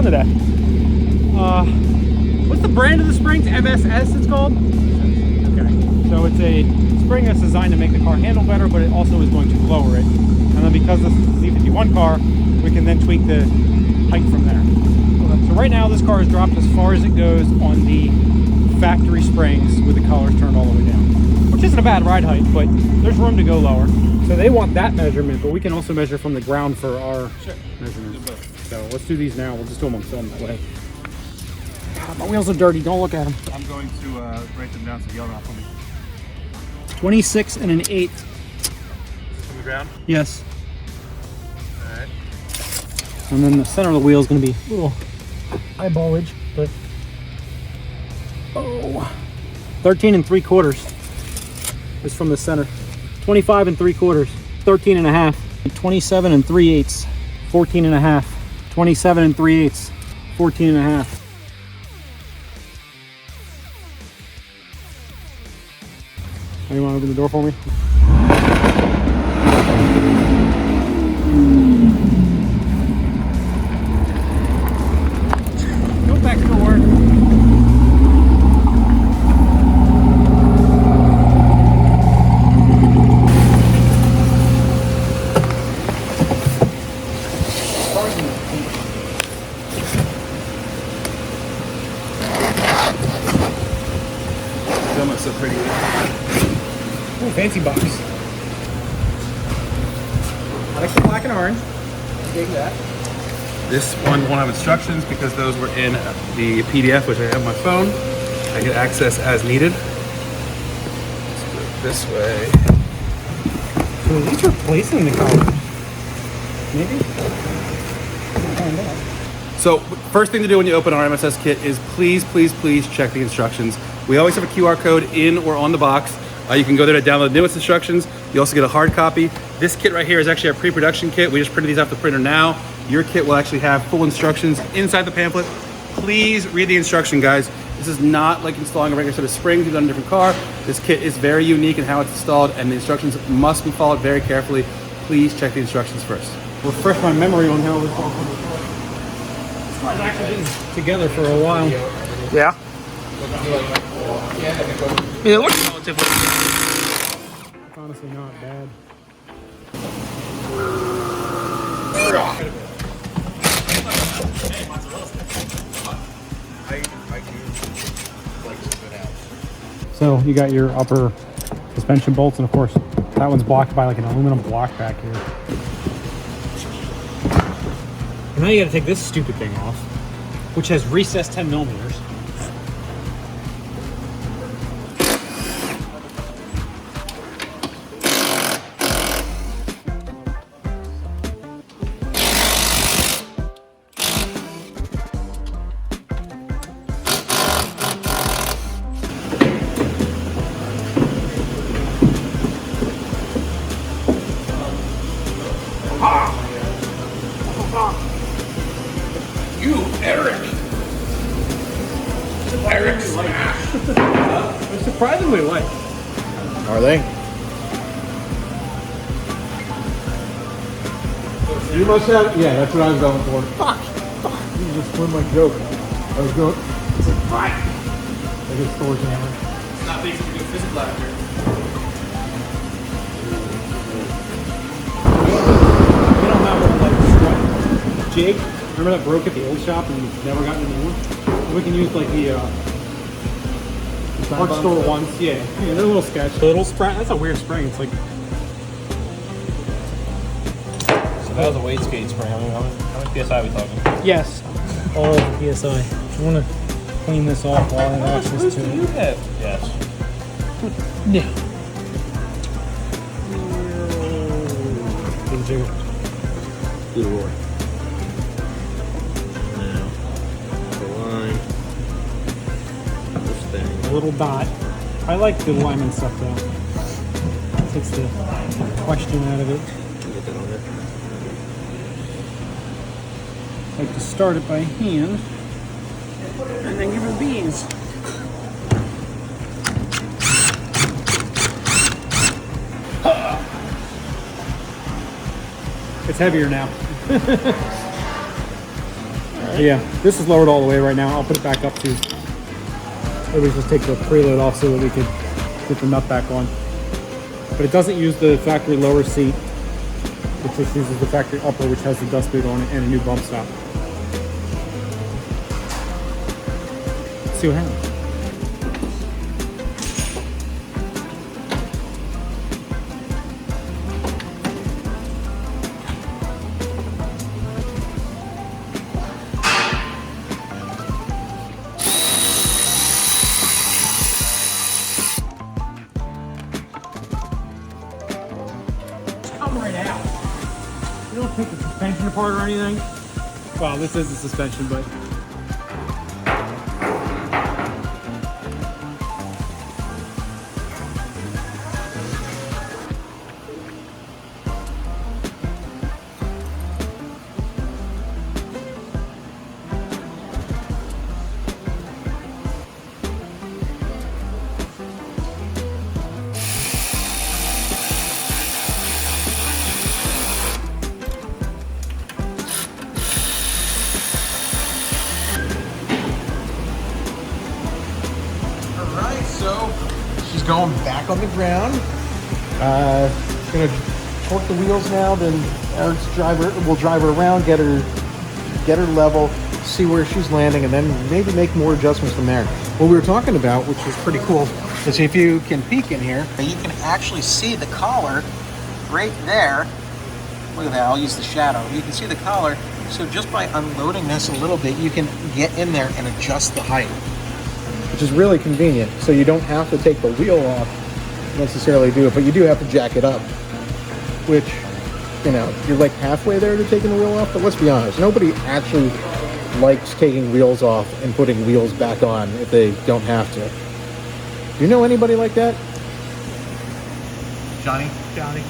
doing today? What's the brand of the springs? MSS it's called? Okay. So it's a spring that's designed to make the car handle better, but it also is going to lower it. And then because this is a Z51 car, we can then tweak the height from there. So right now this car is dropped as far as it goes on the factory springs with the collars turned all the way down, which isn't a bad ride height, but there's room to go lower. So they want that measurement, but we can also measure from the ground for our measurement. So let's do these now. We'll just do them on film that way. God, my wheels are dirty. Don't look at them. I'm going to write them down so you yell them out for me. 26 and an 8. From the ground? Yes. All right. And then the center of the wheel is going to be a little eyeballage, but 13 3/4 is from the center. 25 3/4, 13 1/2, 27 3/8, 14 1/2, 27 3/8, 14 1/2. You want to open the door for me? Go back to work. So pretty. Ooh, fancy box. I like the black and orange. I dig that. This one won't have instructions because those were in the PDF, which I have on my phone. I can access as needed. Let's do it this way. So at least replacing the colors. Maybe? Find out. So first thing to do when you open our MSS kit is please check the instructions. We always have a QR code in or on the box. You can go there to download the newest instructions. You also get a hard copy. This kit right here is actually our pre-production kit. We just printed these off the printer now. Your kit will actually have full instructions inside the pamphlet. Please read the instruction, guys. This is not like installing a regular set of springs you've done in a different car. This kit is very unique in how it's installed, and the instructions must be followed very carefully. Please check the instructions first. Refresh my memory on how this all comes apart. This car's actually been together for a while. Yeah. It looks relatively. It's honestly not bad. So you got your upper suspension bolts, and of course that one's blocked by like an aluminum block back here. And now you got to take this stupid thing off, which has recessed 10 millimeters. You, Eric! Eric Smash! They're surprisingly light. Are they? You must have, yeah, that's what I was going for. Fuck! You just ruined my joke. I was going, it's like, fine. Like a storage hammer. It's not big to do physical after. We don't have a like strut jig. Remember that broke at the old shop and you've never gotten a new one? We can use like the parts store ones. Yeah, they're a little sketch. The little spring, that's a weird spring. It's like. So that was a weight skate spring. How many PSI are we talking? Yes, all PSI. I want to clean this off while I have access to Do you it. have? Yes. Yeah. Big jigger. Good Lord. Now, the line. This thing. A little dot. I like the alignment stuff though. Takes the question out of it. Get that on there. I like to start it by hand and then give it beans. It's heavier now. Alright. right? Yeah, this is lowered all the way right now. I'll put it back up too. Maybe just take the preload off so that we could get the nut back on. But it doesn't use the factory lower seat. It just uses the factory upper, which has the dust boot on it and a new bump stop. Let's see what happens. Come right out. You don't take the suspension apart or anything. Well, this is the suspension, but So she's going back on the ground. Gonna torque the wheels now. Then Eric's driver will drive her around, get her level, see where she's landing, and then maybe make more adjustments from there. What we were talking about, which was pretty cool, is if you can peek in here, you can actually see the collar right there. Look at that. I'll use the shadow. You can see the collar. So just by unloading this a little bit, you can get in there and adjust the height, which is really convenient. So you don't have to take the wheel off necessarily do it, but you do have to jack it up, which, you know, you're like halfway there to taking the wheel off. But let's be honest, nobody actually likes taking wheels off and putting wheels back on if they don't have to. Do you know anybody like that? Johnny? Johnny.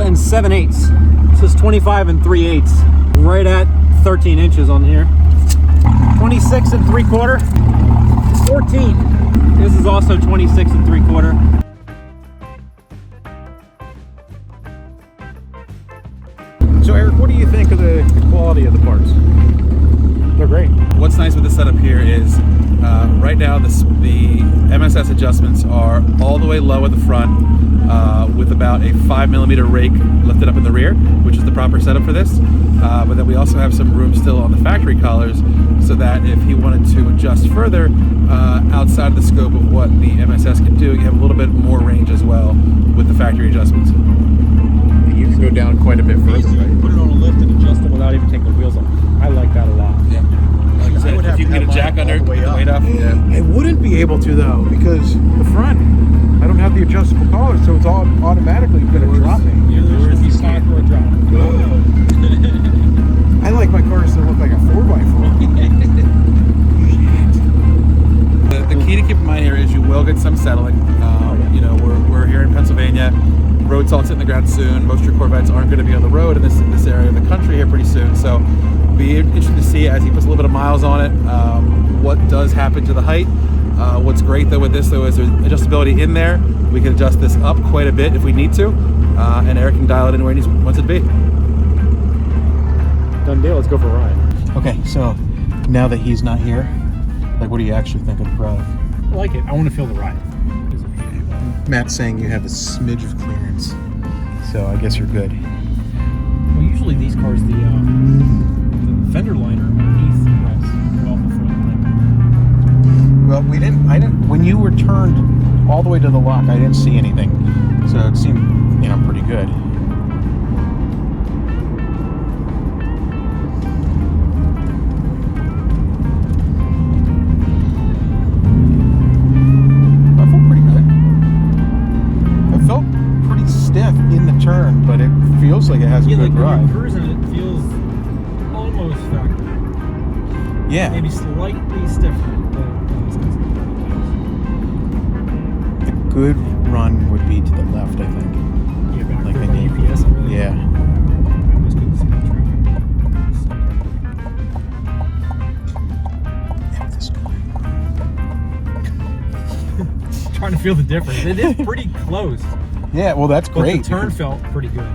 and 7/8. This is 25 and 3/8. Right at 13 inches on here. 26 and 3/4. 14. This is also 26 and 3/4. So Eric, what do you think of the quality of the parts? They're great. What's nice with this setup here is right now the MSS adjustments are all the way low at the front with about a 5mm rake lifted up in the rear, which is the proper setup for this. But then we also have some room still on the factory collars so that if he wanted to adjust further outside of the scope of what the MSS can do, you have a little bit more range as well with the factory adjustments. You can go down quite a bit further, right? Put it on a lift and adjust it without even taking the wheels off. I like that a lot. Yeah. Like I said, if you can get a jack under, get the weight up. Yeah. I wouldn't be able to though, because the front, I don't have the adjustable collar, so it's all automatically going to drop me. Yours is stock or drop. I like my cars to look like a 4x4. The key to keep in mind here is you will get some settling. You know, we're here in Pennsylvania. Road salt's hitting the ground soon. Most of your Corvettes aren't going to be on the road in this area of the country here pretty soon. So be interesting to see as he puts a little bit of miles on it, what does happen to the height. What's great though with this though is there's adjustability in there. We can adjust this up quite a bit if we need to, and Eric can dial it in where he wants it to be. Done deal. Let's go for a ride. Okay, so now that he's not here, like, what do you actually think of the product? I like it. I want to feel the ride. Matt's saying you have a smidge of clearance, so I guess you're good. Well, usually these cars, the fender liner underneath was well before the Well, I didn't, when you were turned all the way to the lock, I didn't see anything, so it seemed, you know, pretty good. I felt pretty good. I felt pretty stiff in the turn, but it feels like it has a good ride. When you're cruising, it feels almost factory. Yeah. Maybe slightly stiffer. The good run would be to the left, I think. Yeah, back Like there the by knee. UPS and everything. Yeah. I almost couldn't see the traffic. trying to feel the difference. It is pretty close. Yeah, well, that's But great. the turn felt pretty good.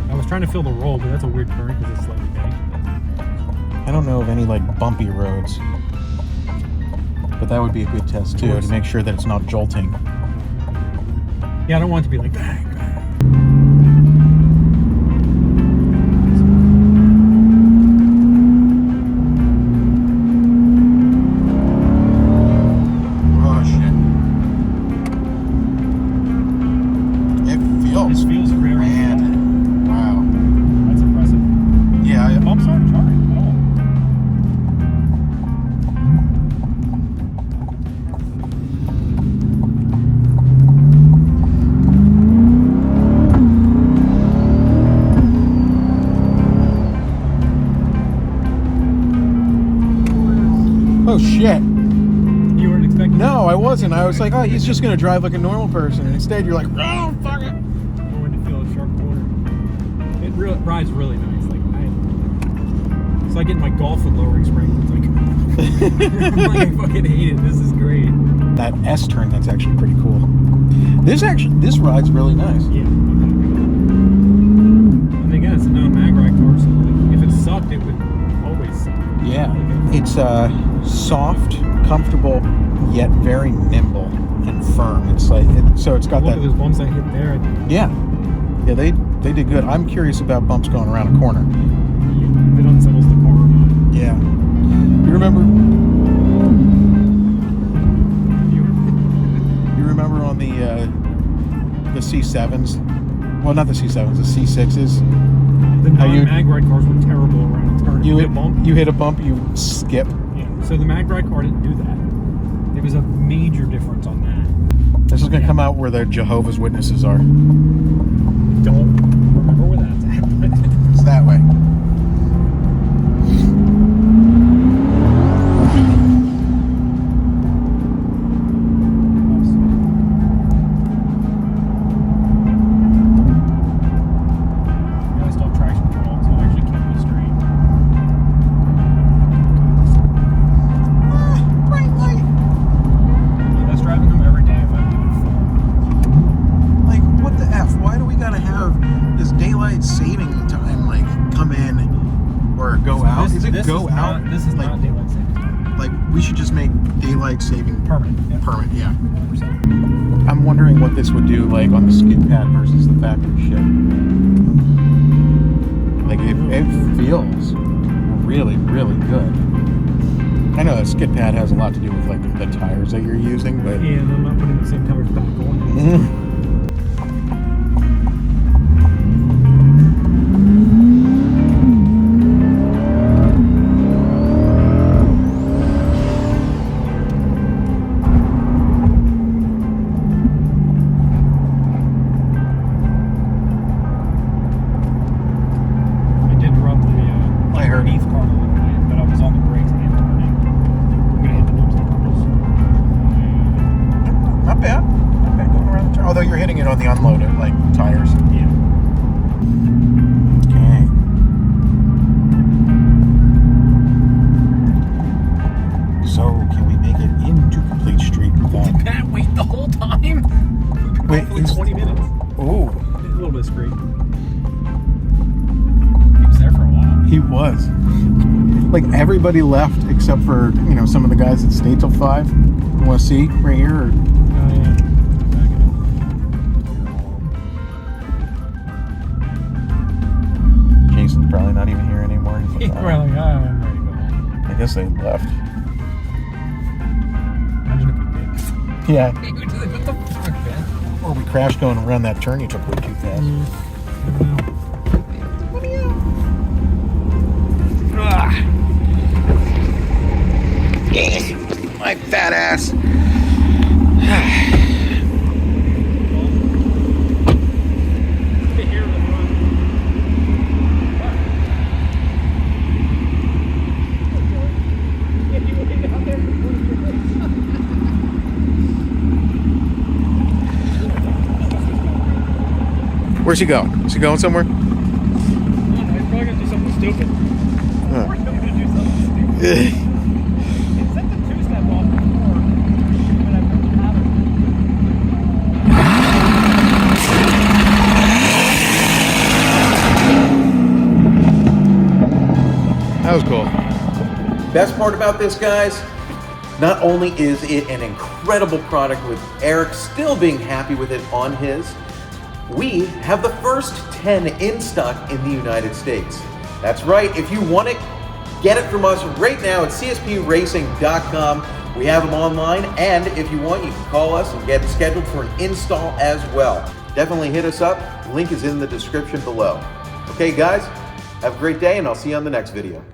I was trying to feel the roll, but that's a weird turn because it's slightly big. I don't know of any like bumpy roads, but that would be a good test too to make sure that it's not jolting. Yeah, I don't want it to be like bang, bang. Oh shit! It feels. It feels very grand. Wow. That's impressive. Yeah. The bumps aren't jarring at all. Oh shit! You weren't expecting No, I wasn't. I was like, oh, he's just gonna drive like a normal person. And instead, you're like, oh, fuck it. I wanted to feel a sharp corner. It rides really nice. It's like getting my golf with lowering springs. It's like, I fucking hate it. This is great. That S turn, that's actually pretty cool. This ride's really nice. Yeah. And again, it's a non-mag ride car, so like, if it sucked, it would always suck. Yeah. It's soft, comfortable, yet very nimble and firm. It's like so it's got Look that. at those bumps I hit there. Yeah. Yeah, they did good. I'm curious about bumps going around a corner. If it unsettles the car or not. Yeah. You remember on the C7s? Well, not the C7s, the C6s. The How you- non-mag ride cars were terrible around a turn. You hit a bump. hit a bump, you skip. Yeah. So the mag ride car didn't do that. There was a major difference on that. This is going to come out where the Jehovah's Witnesses are. Don't remember where that's at. But It's that way. I still have traction control, so it actually kept me straight. Bright light. Yeah, that's driving them every day if I leave it full. Like, what the F? Why do we gotta have this daylight saving time, like, come in or go out? Is it go out? This is like, not daylight savings time. like, we should just make daylight saving Permanent. Yep. permanent, yeah. 100%. I'm wondering what this would do, like, on the skid pad versus the factory shit. Like, it feels really, really good. I know that skid pad has a lot to do with, like, the tires that you're using, but... Yeah, and I'm not putting the same tires back on. I did rub the I heard. underneath car a little bit, but I was on the brakes and turning. I'm gonna hit the news numbers. Not bad. Not bad going around the turn. Although you're hitting it on the unloaded, like, tires. Yeah. Okay. So, can we make it into Complete Street without... Pat, wait the whole time? Wait, For like it's- 20 minutes. Oh, A little bit of screen. He was there for a while. he was. Like, everybody left except for, you know, some of the guys that stayed till 5. You want to see right here? Or... Oh, yeah. Back it up. Jason's probably not even here anymore. He's like, We're like, I'm ready to go home. I guess they left. Imagine if we did. Yeah. What the fuck, man? Or we crashed going around that turn you took way too fast. My fat ass. Where's he going? Is he going somewhere? He's probably gonna do something stupid. Huh. We're gonna do something stupid. It set the two-step off before, but I couldn't have it. That was cool. Best part about this, guys, not only is it an incredible product with Eric still being happy with it on his, we have the first 10 in stock in the United States. That's right, if you want it, get it from us right now at cspracing.com. We have them online, and if you want, you can call us and get scheduled for an install as well. Definitely hit us up. Link is in the description below. Okay, guys, have a great day, and I'll see you on the next video.